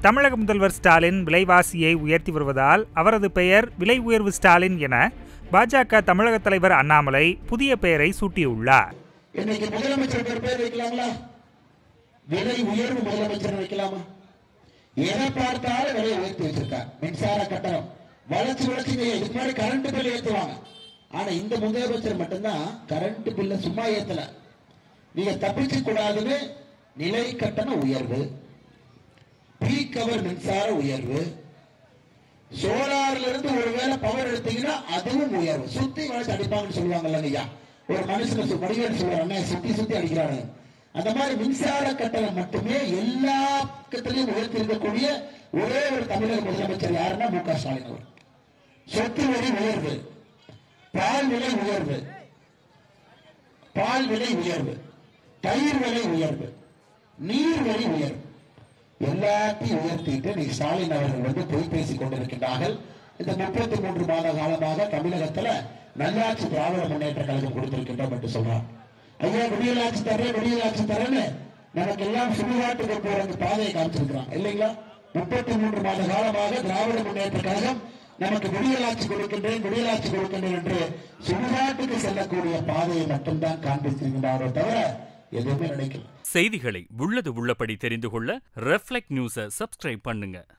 தமிழக முதல்வர் ஸ்டாலின் விலைவாசியை உயர்த்தி வருவதால் அவரது பெயர் விலை உயர்வு ஸ்டாலின் என பாஜக தமிழக தலைவர் அண்ணாமலை புதிய பெயரை சூட்டியுள்ளார். இன்னைக்கு முதலமைச்சர் பேர் வைக்கலாங்களா? விலை உயர்வு முதலமைச்சர் வைக்கலாமா? எதை பார்த்தாலும் விலை உயர்த்தி வச்சிருக்காங்க. மின்சார கட்டணம் வளர்ச்சி இதுக்கு முன்னாடி கரண்ட் பில் ஏற்றுவாங்க. ஆனா இந்த முதலமைச்சர் மட்டும்தான் கரண்ட் பில்ல சும்மா ஏத்தல. நீங்க தப்பிச்சு கூடாதுன்னு நிலை கட்டண உயர்வு, பீக் அவர் மின்சார உயர்வு, சோலார்ல இருந்து ஒருவேளை பவர் எடுத்தீங்கன்னா அதுவும் உயர்வு. சுத்தி வளர்ச்சி அடிப்பாங்கன்னு சொல்லுவாங்கல்ல ஐயா, ஒரு மனுஷனை வடிவேல் சொல்றாங்க சுத்தி சுத்தி அடிக்கிறாங்க. அந்த மாதிரி மின்சார கட்டணம் மட்டுமே எல்லா பக்கத்திலையும் உயர்த்தி இருக்கக்கூடிய ஒரே ஒரு தமிழக முதலமைச்சர் யாருன்னா மு.க. ஸ்டாலின் அவர். சொத்து வரி உயர்வு, பால் விலை உயர்வு, தயிர் விலை உயர்வு, நீர் விலை உயர்வு, எல்லாத்தையும் உயர்த்திட்டு நீ ஸ்டாலின் அவர்கள் பொய் பேசிக் கொண்டிருக்கின்றார்கள். இந்த 33 மாத காலமாக தமிழகத்துல நல்லாட்சி திராவிட முன்னேற்ற கழகம் கொடுத்திருக்கின்றோம் என்று சொல்றான். ஐயா விடியலாட்சி தரேன்னு நமக்கு எல்லாம் சுடுகாட்டுக்கு போற பாதையை காமிச்சிருக்கிறான் இல்லைங்களா? 33 மாத காலமாக திராவிட முன்னேற்ற கழகம் நமக்கு விடியலாட்சி கொடுக்கின்றேன் என்று சுடுகாட்டுக்கு செல்லக்கூடிய பாதையை மட்டும்தான் காண்பித்திருக்கின்றாரோ தவிர எதுவுமே நினைக்கல. செய்திகளை உள்ளது உள்ளபடி தெரிந்து கொள்ள ரெஃப்ளெக்ட் நியூஸை சப்ஸ்கிரைப் பண்ணுங்க.